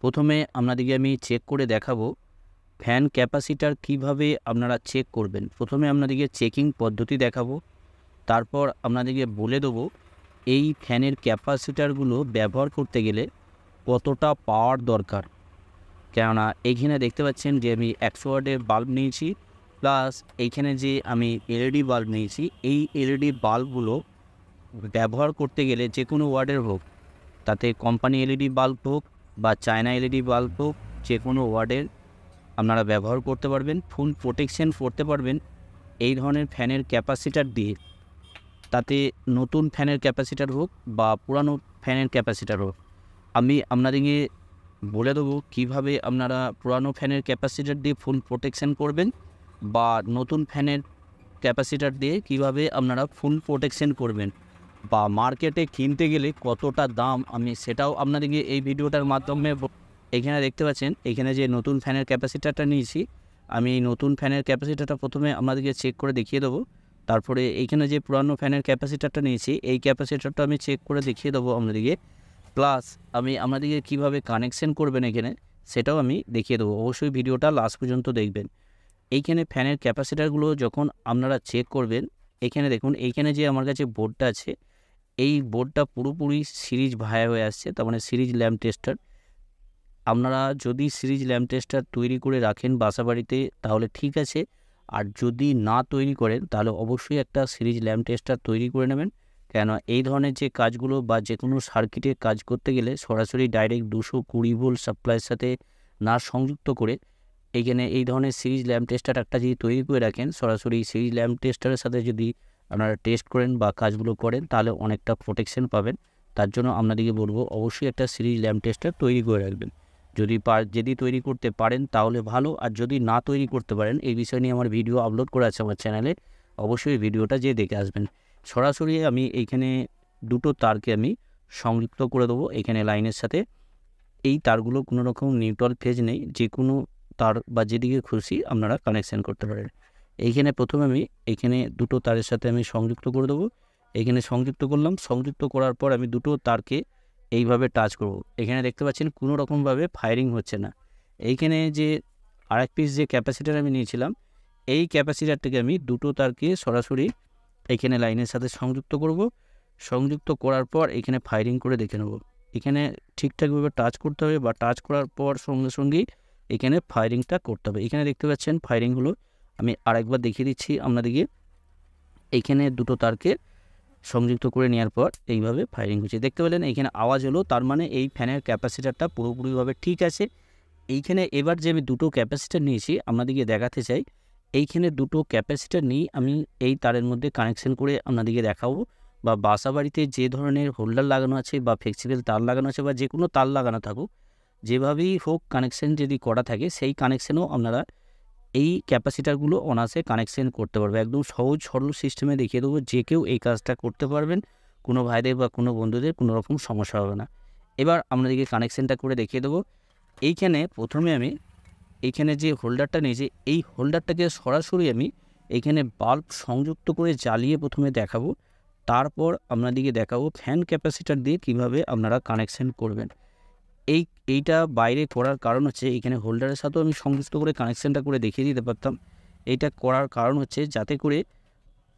প্রথমে আপনাদেরকে আমি চেক করে দেখাবো ফ্যান ক্যাপাসিটার কিভাবে আপনারা চেক করবেন। প্রথমে আপনাদেরকে চেকিং পদ্ধতি দেখাবো, তারপর আপনাদেরকে বলে দেবো এই ফ্যানের ক্যাপাসিটারগুলো ব্যবহার করতে গেলে কতটা পাওয়ার দরকার। কেননা এইখানে দেখতে পাচ্ছেন যে আমি 100 ওয়াটের বাল্ব নিয়েছি, প্লাস এইখানে যে আমি এলইডি বাল্ব নিয়েছি, এই এলইডি বাল্বগুলো ব্যবহার করতে গেলে যে কোনো ওয়ার্ডের হোক, তাতে কোম্পানি এলইডি বাল্ব হোক বা চায়না এলইডি বাল্ব হোক, যে কোনো ওয়ার্ডের আপনারা ব্যবহার করতে পারবেন, ফুল প্রোটেকশন করতে পারবেন এই ধরনের ফ্যানের ক্যাপাসিটার দিয়ে। তাতে নতুন ফ্যানের ক্যাপাসিটার হোক বা পুরানো ফ্যানের ক্যাপাসিটার হোক, আমি আপনাদেরকে বলে দেবো কীভাবে আপনারা পুরানো ফ্যানের ক্যাপাসিটার দিয়ে ফুল প্রোটেকশন করবেন বা নতুন ফ্যানের ক্যাপাসিটার দিয়ে কিভাবে আপনারা ফুল প্রোটেকশন করবেন, বা মার্কেটে কিনতে গেলে কতটা দাম, আমি সেটাও আপনাদেরকে এই ভিডিওটার মাধ্যমে। এখানে দেখতে পাচ্ছেন এখানে যে নতুন ফ্যানের ক্যাপাসিটারটা নিয়েছি, আমি নতুন ফ্যানের ক্যাপাসিটারটা প্রথমে আপনাদেরকে চেক করে দেখিয়ে দেবো। তারপরে এইখানে যে পুরানো ফ্যানের ক্যাপাসিটারটা নিয়েছি, এই ক্যাপাসিটারটা আমি চেক করে দেখিয়ে দেবো আপনাদেরকে। প্লাস আমি আপনাদেরকে কীভাবে কানেকশন করবেন এখানে সেটাও আমি দেখিয়ে দেবো। অবশ্যই ভিডিওটা লাস্ট পর্যন্ত দেখবেন। এইখানে ফ্যানের ক্যাপাসিটারগুলো যখন আপনারা চেক করবেন, এখানে দেখুন এইখানে যে আমার কাছে বোর্ডটা আছে, এই বোর্ডটা পুরোপুরি সিরিজ ভায়া হয়ে আসছে, তার মানে সিরিজ ল্যাম্প টেস্টার। আপনারা যদি সিরিজ ল্যাম্প টেস্টার তৈরি করে রাখেন বাসা বাড়িতে তাহলে ঠিক আছে, আর যদি না তৈরি করেন তাহলে অবশ্যই একটা সিরিজ ল্যাম্প টেস্টার তৈরি করে নেবেন। কেন এই ধরনের যে কাজগুলো বা যে কোনো সার্কিটে কাজ করতে গেলে সরাসরি ডাইরেক্ট 220 ভোল্ট সাপ্লাইয়ের সাথে না সংযুক্ত করে এইখানে এই ধরনের সিরিজ ল্যাম্প টেস্টার একটা যদি তৈরি করে রাখেন, সরাসরি সিরিজ ল্যাম্প টেস্টারের সাথে যদি আপনারা টেস্ট করেন বা কাজগুলো করেন তাহলে অনেকটা প্রোটেকশন পাবেন। তার জন্য আপনাদেরকে বলবো অবশ্যই একটা সিরিজ ল্যাম্প টেস্টার তৈরি করে রাখবেন। যদি তৈরি করতে পারেন তাহলে ভালো, আর যদি না তৈরি করতে পারেন এই বিষয় নিয়ে আমার ভিডিও আপলোড করা আছে আমার চ্যানেলে, অবশ্যই ভিডিওটা যেয়ে দেখে আসবেন। সরাসরি আমি এইখানে দুটো তারকে আমি সংযুক্ত করে দেবো এখানে লাইনের সাথে। এই তারগুলো কোনো রকম নিউট্রাল ফেজ নেই, যে কোনো তার বা যেদিকে খুশি আপনারা কানেকশান করতে পারেন। এইখানে প্রথমে আমি এইখানে দুটো তারের সাথে আমি সংযুক্ত করে দেবো। এইখানে সংযুক্ত করলাম, সংযুক্ত করার পর আমি দুটো তারকে এইভাবে টাচ করব। এখানে দেখতে পাচ্ছেন কোনো রকমভাবে ফায়ারিং হচ্ছে না। এইখানে যে আরেক পিস যে ক্যাপাসিটার আমি নিয়েছিলাম, এই ক্যাপাসিটারটাকে আমি দুটো তারকে সরাসরি এখানে লাইনের সাথে সংযুক্ত করব। সংযুক্ত করার পর এখানে ফায়ারিং করে দেখে নেব। এখানে ঠিকঠাকভাবে টাচ করতে হবে, বা টাচ করার পর সঙ্গে সঙ্গেই এখানে ফায়ারিংটা করতে হবে। এখানে দেখতে পাচ্ছেন ফায়ারিংগুলো আমি আরেকবার দেখিয়ে দিচ্ছি আপনাদেরকে। এইখানে দুটো তারকে সংযুক্ত করে নেওয়ার পর এইভাবে ফায়ারিং হচ্ছে, দেখতে পেলেন এইখানে আওয়াজ হলো, তার মানে এই ফ্যানের ক্যাপাসিটারটা পুরোপুরিভাবে ঠিক আছে। এইখানে এবার যে আমি দুটো ক্যাপাসিটার নিয়েছি আপনাদেরকে দেখাতে চাই। এইখানে দুটো ক্যাপাসিটার নিয়ে আমি এই তারের মধ্যে কানেকশন করে আপনাদেরকে দেখাবো, বা বাসা বাড়িতে যে ধরনের হোল্ডার লাগানো আছে বা ফ্লেক্সিবল তার লাগানো আছে বা যে কোনো তার লাগানো থাকুক, যেভাবেই হোক কানেকশন যদি করা থাকে সেই কানেকশানও আপনারা এই ক্যাপাসিটারগুলো অনায়াসে কানেকশন করতে পারবে। একদম সহজ সরল সিস্টেমে দেখিয়ে দেবো, যে কেউ এই কাজটা করতে পারবেন, কোনো ভাইদের বা কোনো বন্ধুদের কোনো রকম সমস্যা হবে না। এবার আপনাদেরকে কানেকশানটা করে দেখিয়ে দেবো। এইখানে প্রথমে আমি এইখানে যে হোল্ডারটা নিয়েছি, এই হোল্ডারটাকে সরাসরি আমি এইখানে বাল্ব সংযুক্ত করে জ্বালিয়ে প্রথমে দেখাবো, তারপর আপনাদেরকে দেখাবো ফ্যান ক্যাপাসিটার দিয়ে কিভাবে আপনারা কানেকশান করবেন। এইটা বাইরে করার কারণ হচ্ছে এখানে হোল্ডারের সাথেও আমি সংযুক্ত করে কানেকশানটা করে দেখিয়ে দিতে পারতাম। এইটা করার কারণ হচ্ছে যাতে করে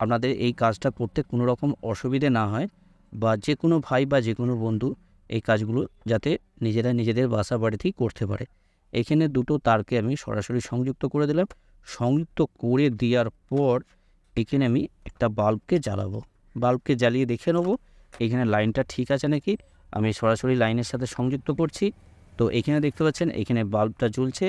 আপনাদের এই কাজটা করতে কোনো রকম অসুবিধে না হয়, বা যে কোনো ভাই বা যে কোনো বন্ধু এই কাজগুলো যাতে নিজেরা নিজেদের বাসা বাড়িতেই করতে পারে। এখানে দুটো তারকে আমি সরাসরি সংযুক্ত করে দিলাম। সংযুক্ত করে দেওয়ার পর এখানে আমি একটা বাল্বকে জ্বালাবো। বাল্বকে জ্বালিয়ে দেখে নেবো এখানে লাইনটা ঠিক আছে নাকি। আমি সরাসরি লাইনের সাথে সংযুক্ত করছি, তো এখানে দেখতে পাচ্ছেন এখানে বাল্বটা জ্বলছে।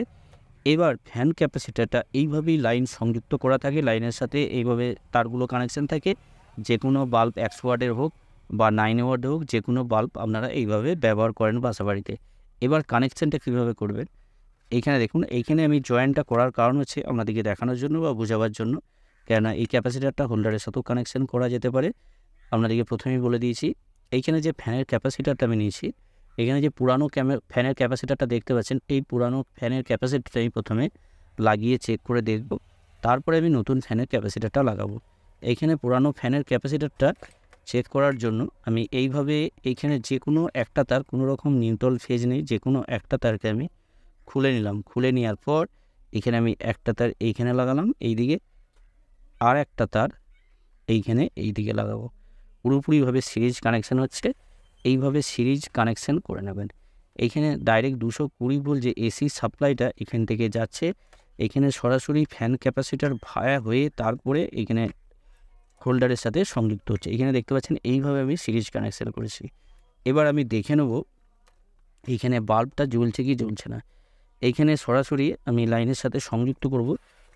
এবার ফ্যান ক্যাপাসিটারটা এইভাবেই লাইন সংযুক্ত করা থাকে, লাইনের সাথে এইভাবে তারগুলো কানেকশান থাকে। যে কোনো বাল্ব 100 ওয়াটের হোক বা 9 ওয়াটের হোক, যে কোনো বাল্ব আপনারা এইভাবে ব্যবহার করেন বাসা বাড়িতে। এবার কানেকশানটা কীভাবে করবেন, এইখানে দেখুন। এইখানে আমি জয়েন্টটা করার কারণ হচ্ছে আপনাদেরকে দেখানোর জন্য বা বোঝাবার জন্য, কেননা এই ক্যাপাসিটারটা হোল্ডারের সাথেও কানেকশান করা যেতে পারে। আপনাদেরকে প্রথমেই বলে দিয়েছি এইখানে যে ফ্যানের ক্যাপাসিটারটা আমি নিয়েছি, এখানে যে পুরানো ফ্যানের ক্যাপাসিটারটা দেখতে পাচ্ছেন, এই পুরানো ফ্যানের ক্যাপাসিটারটা আমি প্রথমে লাগিয়ে চেক করে দেখব, তারপরে আমি নতুন ফ্যানের ক্যাপাসিটারটা লাগাবো। এইখানে পুরানো ফ্যানের ক্যাপাসিটারটা চেক করার জন্য আমি এইভাবে এইখানে যে কোনো একটা তার, কোনো রকম নিউট্রাল ফেজ নেই, যে কোনো একটা তারকে আমি খুলে নিলাম। খুলে নেওয়ার পর এখানে আমি একটা তার এইখানে লাগালাম এইদিকে, আর একটা তার এইখানে এইদিকে লাগাবো। পুরোপুরিভাবে সিরিজ কানেকশান হচ্ছে, এইভাবে সিরিজ কানেকশান করে নেবেন। এইখানে ডাইরেক্ট 220 ভোল্ট যে এসি সাপ্লাইটা এখান থেকে যাচ্ছে, এখানে সরাসরি ফ্যান ক্যাপাসিটার ভায়া হয়ে তারপরে এখানে হোল্ডারের সাথে সংযুক্ত হচ্ছে। এখানে দেখতে পাচ্ছেন এইভাবে আমি সিরিজ কানেকশান করেছি। এবার আমি দেখে নেব এইখানে বাল্বটা জ্বলছে কি জ্বলছে না। এইখানে সরাসরি আমি লাইনের সাথে সংযুক্ত করব।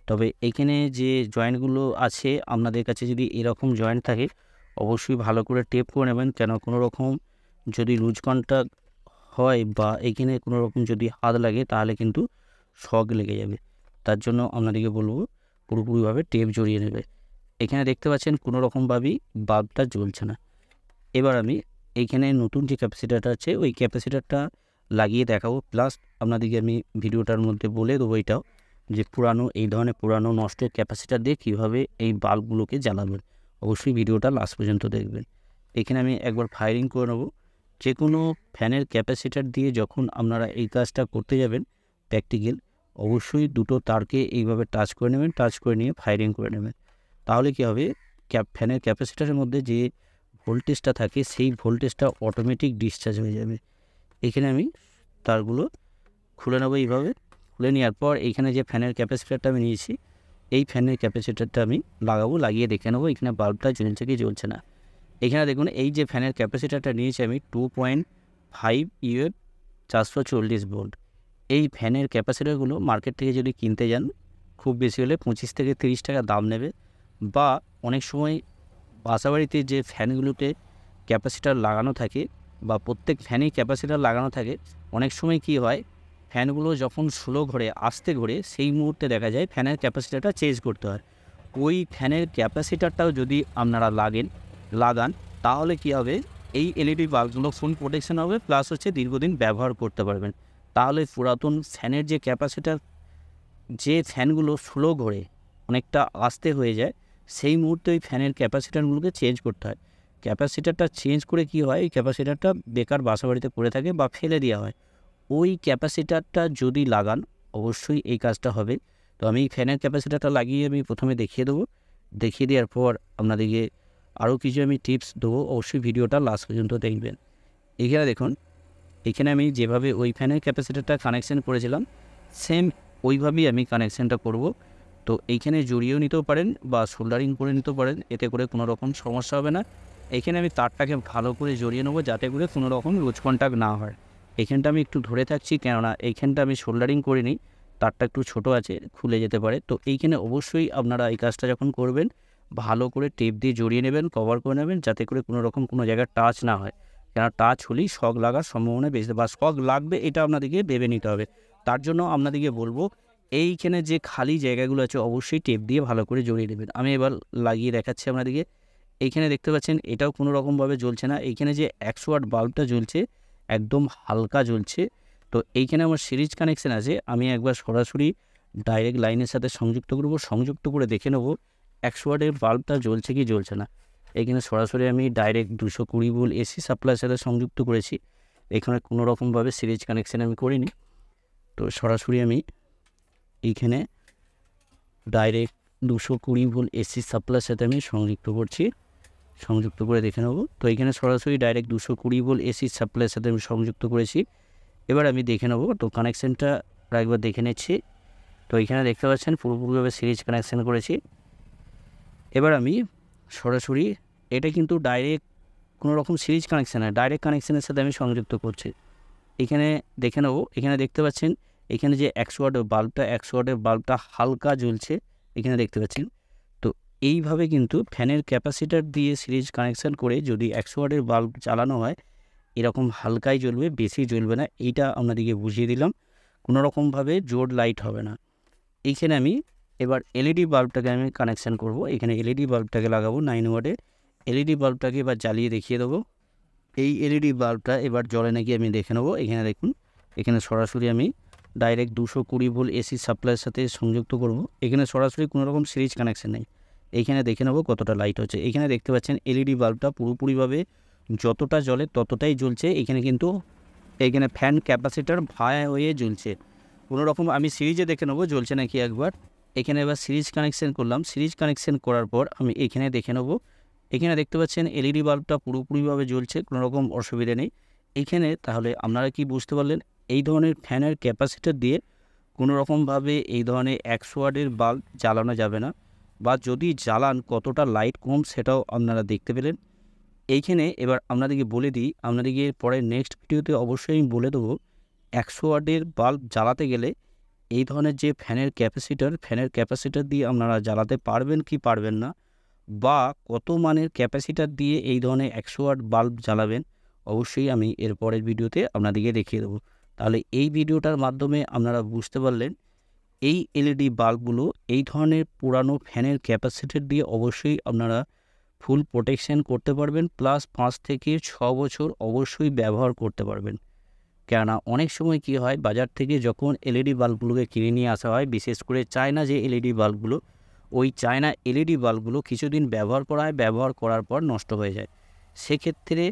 তবে এইখানে যে জয়েন্টগুলো আছে, আপনাদের কাছে যদি এরকম জয়েন্ট থাকে অবশ্যই ভালো করে টেপ করে নেবেন, কেন কোনো রকম যদি লুজ কন্টাক্ট হয় বা এইখানে কোনো রকম যদি হাত লাগে তাহলে কিন্তু শক লেগে যাবে। তার জন্য আপনাদেরকে বলবো পুরোপুরিভাবে টেপ জড়িয়ে নেবে। এখানে দেখতে পাচ্ছেন কোনো রকমভাবেই বাল্বটা জ্বলছে না। এবার আমি এইখানে নতুন যে ক্যাপাসিটারটা আছে ওই ক্যাপাসিটারটা লাগিয়ে দেখাবো, প্লাস আপনাদেরকে আমি ভিডিওটার মধ্যে বলে দেবো এটাও যে পুরানো এই ধরনের পুরানো নষ্ট ক্যাপাসিটার দিয়ে কীভাবে এই বাল্বগুলোকে জ্বালাবেন। অবশ্যই ভিডিওটা লাস্ট পর্যন্ত দেখবেন। এখানে আমি একবার ফায়ারিং করে নেব। যে কোনো ফ্যানের ক্যাপাসিটার দিয়ে যখন আপনারা এই কাজটা করতে যাবেন প্র্যাকটিক্যাল, অবশ্যই দুটো তারকে এইভাবে টাচ করে নেবেন, টাচ করে নিয়ে ফায়ারিং করে নেবেন। তাহলে কী হবে, ফ্যানের ক্যাপাসিটারের মধ্যে যে ভোল্টেজটা থাকে সেই ভোল্টেজটা অটোমেটিক ডিসচার্জ হয়ে যাবে। এখানে আমি তারগুলো খুলে নেবো এইভাবে। খুলে নেওয়ার পর এইখানে যে ফ্যানের ক্যাপাসিটারটা আমি নিয়েছি এই ফ্যানের ক্যাপাসিটারটা আমি লাগাবো, লাগিয়ে দেখে নেবো এখানে বাল্বটা জ্বলছে কি জ্বলছে না। এখানে দেখুন এই যে ফ্যানের ক্যাপাসিটারটা নিয়েছি আমি 2.5 ইউএফ 440 ভোল্ট। এই ফ্যানের ক্যাপাসিটারগুলো মার্কেট থেকে যদি কিনতে যান খুব বেশি হলে 25 থেকে 30 টাকা দাম নেবে, বা অনেক সময় বাসাবাড়িতে যে ফ্যানগুলোতে ক্যাপাসিটার লাগানো থাকে বা প্রত্যেক ফ্যানেই ক্যাপাসিটার লাগানো থাকে, অনেক সময় কি হয় ফ্যানগুলো যখন স্লো ঘোরে আস্তে ঘোরে সেই মুহূর্তে দেখা যায় ফ্যানের ক্যাপাসিটারটা চেঞ্জ করতে হয়। ওই ফ্যানের ক্যাপাসিটারটাও যদি আপনারা লাগান তাহলে কি হবে, এই এলইডি বাল্বগুলো ফুল প্রোটেকশন হবে, প্লাস হচ্ছে দীর্ঘদিন ব্যবহার করতে পারবেন। তাহলে পুরাতন ফ্যানের যে ক্যাপাসিটার, যে ফ্যানগুলো স্লো ঘোরে অনেকটা আস্তে হয়ে যায়, সেই মুহূর্তে ওই ফ্যানের ক্যাপাসিটারগুলোকে চেঞ্জ করতে হয়। ক্যাপাসিটারটা চেঞ্জ করে কি হয়, এই ক্যাপাসিটারটা বেকার বাসাবাড়িতে পড়ে থাকে বা ফেলে দেওয়া হয়। ওই ক্যাপাসিটারটা যদি লাগান অবশ্যই এই কাজটা হবে। তো আমি ফ্যানের ক্যাপাসিটারটা লাগিয়ে আমি প্রথমে দেখিয়ে দেবো। দেখিয়ে দেওয়ার পর আপনাদেরকে আরও কিছু আমি টিপস দেবো, অবশ্যই ভিডিওটা লাস্ট পর্যন্ত দেখবেন। এখানে দেখুন, এখানে আমি যেভাবে ওই ফ্যানের ক্যাপাসিটারটা কানেকশান করেছিলাম সেম ওইভাবেই আমি কানেকশানটা করব। তো এইখানে জড়িয়েও নিতেও পারেন বা সোল্ডারিং করে নিতেও পারেন, এতে করে কোনো রকম সমস্যা হবে না। এখানে আমি তারটাকে ভালো করে জড়িয়ে নেবো যাতে করে কোনো রকম লুজ কন্টাক্ট না হয়। এইখানটা আমি একটু ধরে থাকছি, কেননা এইখানটা আমি সোল্ডারিং করিনি, তারটা একটু ছোট আছে, খুলে যেতে পারে। তো এইখানে অবশ্যই আপনারা এই কাজটা যখন করবেন ভালো করে টেপ দিয়ে জড়িয়ে নেবেন, কভার করে নেবেন, যাতে করে কোনো রকম কোনো জায়গায় টাচ না হয়। কেন টাচ হলেই শক লাগার সম্ভাবনা বেশি, বা শক লাগবে এটা আপনাদেরকে ভেবে নিতে হবে। তার জন্য আপনাদেরকে বলবো এইখানে যে খালি জায়গাগুলো আছে অবশ্যই টেপ দিয়ে ভালো করে জড়িয়ে নেবেন। আমি এবার লাগিয়ে দেখাচ্ছি আপনাদেরকে। এইখানে দেখতে পাচ্ছেন এটাও কোনো রকমভাবে জ্বলছে না। এইখানে যে 100 ওয়াট বাল্বটা জ্বলছে একদম হালকা জ্বলছে। তো এইখানে আমার সিরিজ কানেকশান আছে, আমি একবার সরাসরি ডাইরেক্ট লাইনের সাথে সংযুক্ত করব, সংযুক্ত করে দেখে নেব 100 ওয়াটের বাল্বটা জ্বলছে কি জ্বলছে না। এখানে সরাসরি আমি ডাইরেক্ট 220 ভোল্ট এসি সাপ্লাইয়ের সাথে সংযুক্ত করেছি, এখানে কোনো রকমভাবে সিরিজ কানেকশান আমি করিনি। তো সরাসরি আমি এইখানে ডাইরেক্ট 220 ভোল্ট এসি সাপ্লাইয়ের সাথে আমি সংযুক্ত করছি, সংযুক্ত করে দেখে নেব। তো এখানে সরাসরি ডাইরেক্ট 220 ভোল্ট এসি সাপ্লাইয়ের সাথে আমি সংযুক্ত করেছি। এবার আমি দেখে নেব, তো কানেকশানটা একবার দেখে নিচ্ছি। তো এখানে দেখতে পাচ্ছেন পুরোপুরিভাবে সিরিজ কানেকশান করেছি। এবার আমি সরাসরি এটা কিন্তু ডাইরেক্ট কোনো রকম সিরিজ কানেকশান নয়, ডাইরেক্ট কানেকশানের সাথে আমি সংযুক্ত করছি। এখানে দেখে নেব, এখানে দেখতে পাচ্ছেন এখানে যে 100 ওয়াটের বাল্বটা 100 ওয়াটের বাল্বটা হালকা জ্বলছে, এখানে দেখতে পাচ্ছেন। তো এইভাবে কিন্তু ফ্যানের ক্যাপাসিটার দিয়ে সিরিজ কানেকশান করে যদি 100 ওয়াটের বাল্ব চালানো হয় এরকম হালকাই জ্বলবে, বেশি জ্বলবে না। এইটা আপনাদেরকে বুঝিয়ে দিলাম, কোনো রকমভাবে জোর লাইট হবে না। এইখানে আমি এবার এলইডি বাল্বটাকে আমি কানেকশান করব। এখানে এলইডি বাল্বটাকে লাগাবো 9 ওয়াটের। এলইডি বাল্বটাকে এবার জ্বালিয়ে দেখিয়ে দেবো। এই এলইডি বাল্বটা এবার জ্বলে নাকি আমি দেখে নেবো। এখানে দেখুন, এখানে সরাসরি আমি ডাইরেক্ট 220 ভোল্ট এসি সাপ্লাইয়ের সাথে সংযুক্ত করব। এখানে সরাসরি কোনো রকম সিরিজ কানেকশান নেই, এইখানে দেখে নেব কতটা লাইট হচ্ছে। এখানে দেখতে পাচ্ছেন এলইডি বাল্বটা পুরোপুরিভাবে যতটা জ্বলে ততটাই জ্বলছে। এখানে কিন্তু এইখানে ফ্যান ক্যাপাসিটার ভায়া হয়ে জ্বলছে। কোনো রকম আমি সিরিজে দেখে নেবো জ্বলছে নাকি একবার। এখানে এবার সিরিজ কানেকশান করলাম। সিরিজ কানেকশান করার পর আমি এখানে দেখে নেবো। এখানে দেখতে পাচ্ছেন এলইডি বাল্বটা পুরোপুরিভাবে জ্বলছে, কোনো রকম অসুবিধা নেই। এইখানে তাহলে আপনারা কি বুঝতে পারলেন, এই ধরনের ফ্যানের ক্যাপাসিটার দিয়ে কোনো রকমভাবে এই ধরনের 100 ওয়াটের বাল্ব জ্বালানো যাবে না, বা যদি জ্বালান কতটা লাইট কম সেটাও আপনারা দেখতে পেলেন। এইখানে এবার আপনাদেরকে বলে দিই, আপনাদেরকে পরে নেক্সট ভিডিওতে অবশ্যই আমি বলে দেবো 100 ওয়াটের বাল্ব জ্বালাতে গেলে এই ধরনের যে ফ্যানের ক্যাপাসিটার দিয়ে আপনারা জ্বালাতে পারবেন কি পারবেন না, বা কত মানের ক্যাপাসিটার দিয়ে এই ধরনের 100 ওয়াট বাল্ব জ্বালাবেন, অবশ্যই আমি এর পরের ভিডিওতে আপনাদেরকে দেখিয়ে দেবো। তাহলে এই ভিডিওটার মাধ্যমে আপনারা বুঝতে পারলেন এই এলইডি বাল্বগুলো এই ধরনের পুরানো ফ্যানের ক্যাপাসিটার দিয়ে অবশ্যই আপনারা ফুল প্রোটেকশন করতে পারবেন, প্লাস 5 থেকে 6 বছর অবশ্যই ব্যবহার করতে পারবেন। কেননা অনেক সময় কি হয়, বাজার থেকে যখন এলইডি বাল্বগুলোকে কিনে নিয়ে আসা হয়, বিশেষ করে চায়না যে এলইডি বাল্বগুলো, ওই চায়না এলইডি বাল্বগুলো কিছুদিন ব্যবহার করা হয়, ব্যবহার করার পর নষ্ট হয়ে যায়। সেক্ষেত্রে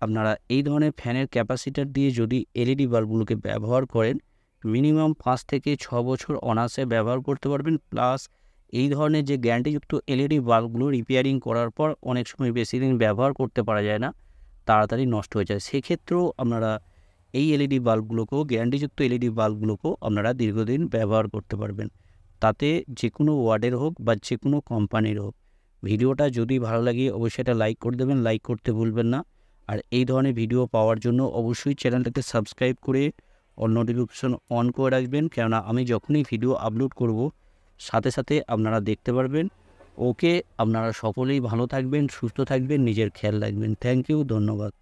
আপনারা এই ধরনের ফ্যানের ক্যাপাসিটার দিয়ে যদি এলইডি বাল্বগুলোকে ব্যবহার করেন, মিনিমাম 5 থেকে 6 বছর অনায়াসে ব্যবহার করতে পারবেন। প্লাস এই ধরনের যে গ্যারান্টিযুক্ত এলইডি বাল্বগুলো রিপেয়ারিং করার পর অনেক সময় বেশি দিন ব্যবহার করতে পারা যায় না, তাড়াতাড়ি নষ্ট হয়ে যায়। সেক্ষেত্রেও আপনারা এই এলইডি বাল্বগুলোকেও, গ্যারান্টিযুক্ত এলইডি বাল্বগুলোকেও আপনারা দীর্ঘদিন ব্যবহার করতে পারবেন, তাতে যে কোনো ওয়ার্ডের হোক বা যে কোনো কোম্পানির হোক। ভিডিওটা যদি ভালো লাগে অবশ্যই এটা লাইক করে দেবেন, লাইক করতে ভুলবেন না। আর এই ধরনের ভিডিও পাওয়ার জন্য অবশ্যই চ্যানেলটাকে সাবস্ক্রাইব করে অল নোটিফিকেশন অন করে রাখবেন, কেননা আমি যখনই ভিডিও আপলোড করব সাথে সাথে আপনারা দেখতে পারবেন। ওকে, আপনারা সকলেই ভালো থাকবেন, সুস্থ থাকবেন, নিজের খেয়াল রাখবেন। থ্যাংক ইউ, ধন্যবাদ।